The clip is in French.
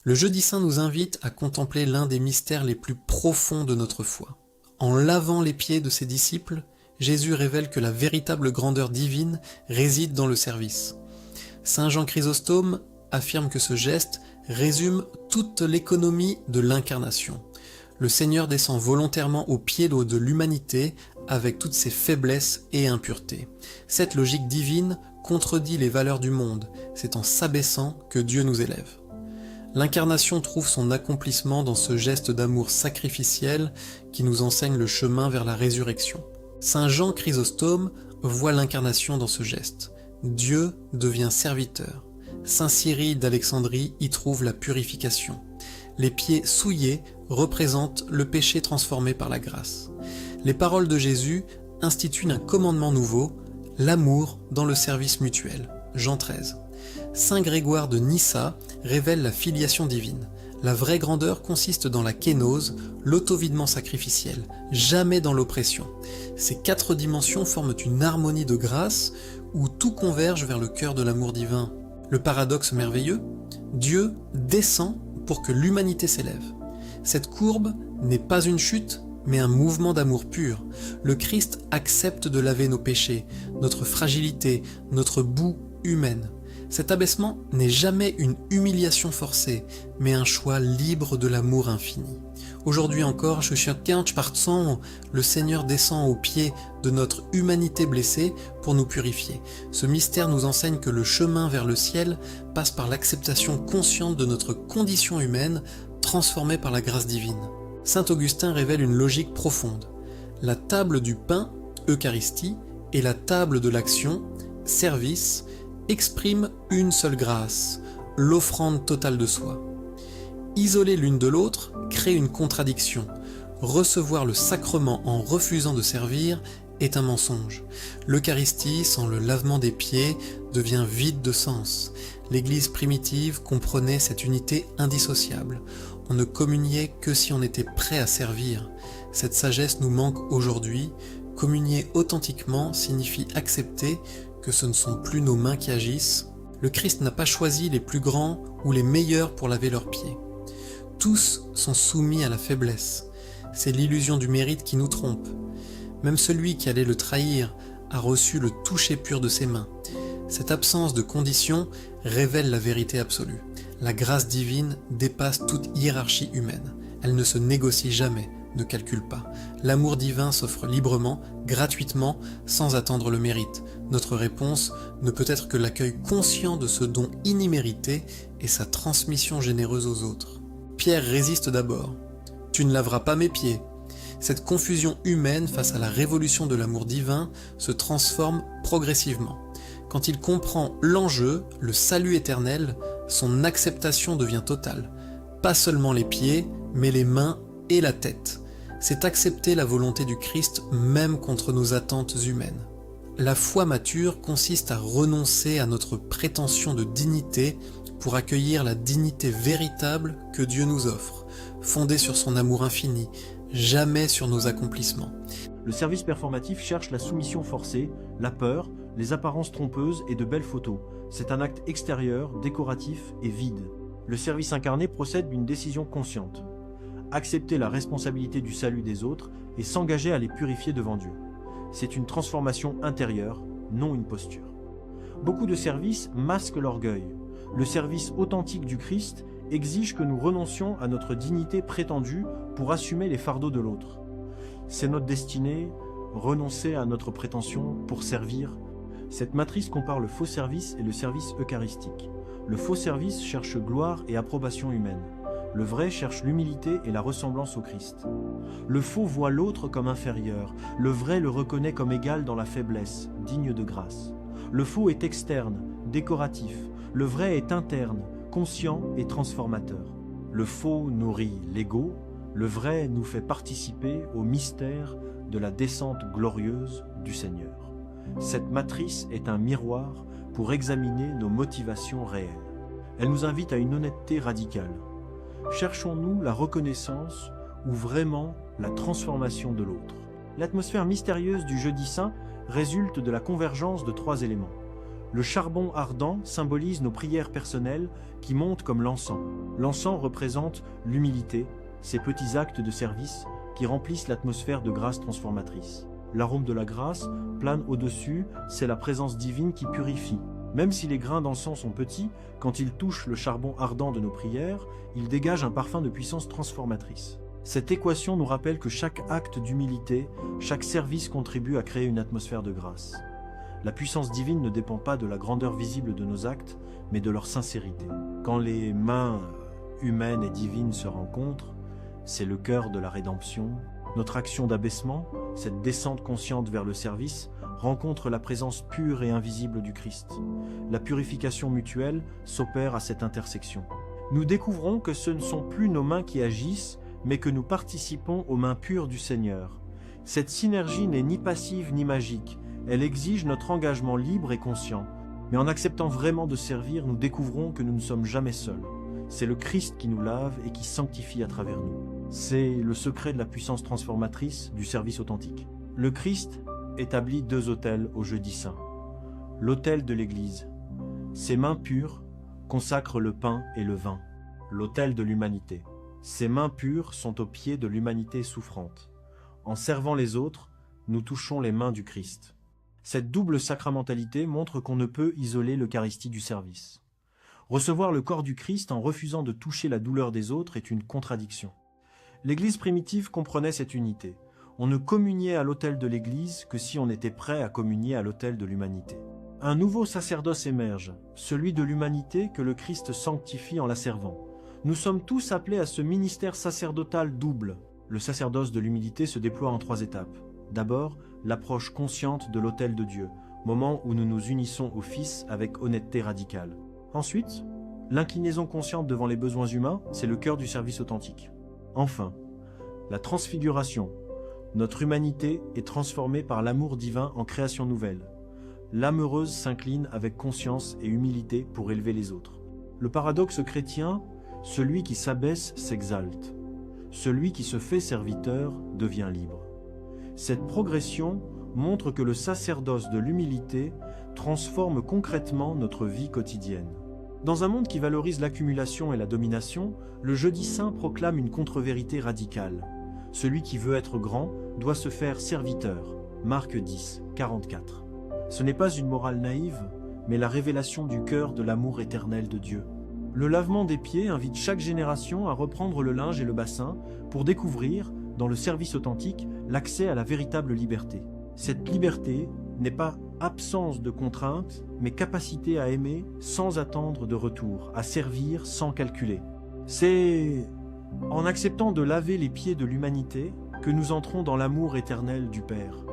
Le Jeudi Saint nous invite à contempler l'un des mystères les plus profonds de notre foi. En lavant les pieds de ses disciples, Jésus révèle que la véritable grandeur divine réside dans le service. Saint Jean Chrysostome affirme que ce geste résume toute l'économie de l'incarnation. Le Seigneur descend volontairement aux pieds de l'humanité avec toutes ses faiblesses et impuretés. Cette logique divine contredit les valeurs du monde, c'est en s'abaissant que Dieu nous élève. L'incarnation trouve son accomplissement dans ce geste d'amour sacrificiel qui nous enseigne le chemin vers la résurrection. Saint Jean Chrysostome voit l'incarnation dans ce geste. Dieu devient serviteur. Saint Cyril d'Alexandrie y trouve la purification. Les pieds souillés représentent le péché transformé par la grâce. Les paroles de Jésus instituent un commandement nouveau, l'amour dans le service mutuel. Jean 13. Saint Grégoire de Nyssa révèle la filiation divine. La vraie grandeur consiste dans la kénose, l'auto-videment sacrificiel, jamais dans l'oppression. Ces 4 dimensions forment une harmonie de grâce où tout converge vers le cœur de l'amour divin. Le paradoxe merveilleux, Dieu descend pour que l'humanité s'élève. Cette courbe n'est pas une chute, mais un mouvement d'amour pur. Le Christ accepte de laver nos péchés, notre fragilité, notre boue humaine. Cet abaissement n'est jamais une humiliation forcée, mais un choix libre de l'amour infini. Aujourd'hui encore, le Seigneur descend aux pieds de notre humanité blessée pour nous purifier. Ce mystère nous enseigne que le chemin vers le ciel passe par l'acceptation consciente de notre condition humaine, transformée par la grâce divine. Saint Augustin révèle une logique profonde. La table du pain, Eucharistie, et la table de l'action, service, expriment une seule grâce, l'offrande totale de soi. Isoler l'une de l'autre crée une contradiction. Recevoir le sacrement en refusant de servir est un mensonge. L'Eucharistie, sans le lavement des pieds, devient vide de sens. L'Église primitive comprenait cette unité indissociable. On ne communiait que si on était prêt à servir. Cette sagesse nous manque aujourd'hui. Communier authentiquement signifie accepter que ce ne sont plus nos mains qui agissent. Le Christ n'a pas choisi les plus grands ou les meilleurs pour laver leurs pieds. Tous sont soumis à la faiblesse. C'est l'illusion du mérite qui nous trompe. Même celui qui allait le trahir a reçu le toucher pur de ses mains. Cette absence de condition révèle la vérité absolue. La grâce divine dépasse toute hiérarchie humaine. Elle ne se négocie jamais, ne calcule pas. L'amour divin s'offre librement, gratuitement, sans attendre le mérite. Notre réponse ne peut être que l'accueil conscient de ce don inimmérité et sa transmission généreuse aux autres. Pierre résiste d'abord. « Tu ne laveras pas mes pieds ». Cette confusion humaine face à la révolution de l'amour divin se transforme progressivement. Quand il comprend l'enjeu, le salut éternel, son acceptation devient totale. Pas seulement les pieds, mais les mains et la tête. C'est accepter la volonté du Christ même contre nos attentes humaines. La foi mature consiste à renoncer à notre prétention de dignité pour accueillir la dignité véritable que Dieu nous offre, fondée sur son amour infini, jamais sur nos accomplissements. Le service performatif cherche la soumission forcée, la peur, les apparences trompeuses et de belles photos. C'est un acte extérieur, décoratif et vide. Le service incarné procède d'une décision consciente. Accepter la responsabilité du salut des autres et s'engager à les purifier devant Dieu. C'est une transformation intérieure, non une posture. Beaucoup de services masquent l'orgueil. Le service authentique du Christ exige que nous renoncions à notre dignité prétendue pour assumer les fardeaux de l'autre. C'est notre destinée, renoncer à notre prétention pour servir. Cette matrice compare le faux service et le service eucharistique. Le faux service cherche gloire et approbation humaine. Le vrai cherche l'humilité et la ressemblance au Christ. Le faux voit l'autre comme inférieur. Le vrai le reconnaît comme égal dans la faiblesse, digne de grâce. Le faux est externe, décoratif. Le vrai est interne, conscient et transformateur. Le faux nourrit l'ego. Le vrai nous fait participer au mystère de la descente glorieuse du Seigneur. Cette matrice est un miroir pour examiner nos motivations réelles. Elle nous invite à une honnêteté radicale. Cherchons-nous la reconnaissance ou vraiment la transformation de l'autre? L'atmosphère mystérieuse du Jeudi Saint résulte de la convergence de 3 éléments. Le charbon ardent symbolise nos prières personnelles qui montent comme l'encens. L'encens représente l'humilité, ces petits actes de service qui remplissent l'atmosphère de grâce transformatrice. L'arôme de la grâce plane au-dessus, c'est la présence divine qui purifie. Même si les grains d'encens sont petits, quand ils touchent le charbon ardent de nos prières, ils dégagent un parfum de puissance transformatrice. Cette équation nous rappelle que chaque acte d'humilité, chaque service contribue à créer une atmosphère de grâce. La puissance divine ne dépend pas de la grandeur visible de nos actes, mais de leur sincérité. Quand les mains humaines et divines se rencontrent, c'est le cœur de la rédemption. Notre action d'abaissement, cette descente consciente vers le service, rencontre la présence pure et invisible du Christ. La purification mutuelle s'opère à cette intersection. Nous découvrons que ce ne sont plus nos mains qui agissent, mais que nous participons aux mains pures du Seigneur. Cette synergie n'est ni passive ni magique, elle exige notre engagement libre et conscient. Mais en acceptant vraiment de servir, nous découvrons que nous ne sommes jamais seuls. C'est le Christ qui nous lave et qui sanctifie à travers nous. C'est le secret de la puissance transformatrice du service authentique. Le Christ établit 2 autels au jeudi saint. L'autel de l'Église. Ses mains pures consacrent le pain et le vin. L'autel de l'humanité. Ses mains pures sont aux pieds de l'humanité souffrante. En servant les autres, nous touchons les mains du Christ. Cette double sacramentalité montre qu'on ne peut isoler l'Eucharistie du service. Recevoir le corps du Christ en refusant de toucher la douleur des autres est une contradiction. L'Église primitive comprenait cette unité. On ne communiait à l'autel de l'Église que si on était prêt à communier à l'autel de l'humanité. Un nouveau sacerdoce émerge, celui de l'humanité que le Christ sanctifie en la servant. Nous sommes tous appelés à ce ministère sacerdotal double. Le sacerdoce de l'humilité se déploie en 3 étapes. D'abord, l'approche consciente de l'autel de Dieu, moment où nous nous unissons au Fils avec honnêteté radicale. Ensuite, l'inclinaison consciente devant les besoins humains, c'est le cœur du service authentique. Enfin, la transfiguration. Notre humanité est transformée par l'amour divin en création nouvelle. L'âme heureuse s'incline avec conscience et humilité pour élever les autres. Le paradoxe chrétien, celui qui s'abaisse s'exalte. Celui qui se fait serviteur devient libre. Cette progression montre que le sacerdoce de l'humilité transforme concrètement notre vie quotidienne. Dans un monde qui valorise l'accumulation et la domination, le jeudi saint proclame une contre-vérité radicale. Celui qui veut être grand doit se faire serviteur. Marc 10, 44. Ce n'est pas une morale naïve, mais la révélation du cœur de l'amour éternel de Dieu. Le lavement des pieds invite chaque génération à reprendre le linge et le bassin pour découvrir, dans le service authentique, l'accès à la véritable liberté. Cette liberté n'est pas absence de contraintes, mais capacité à aimer sans attendre de retour, à servir sans calculer. C'est en acceptant de laver les pieds de l'humanité que nous entrons dans l'amour éternel du Père.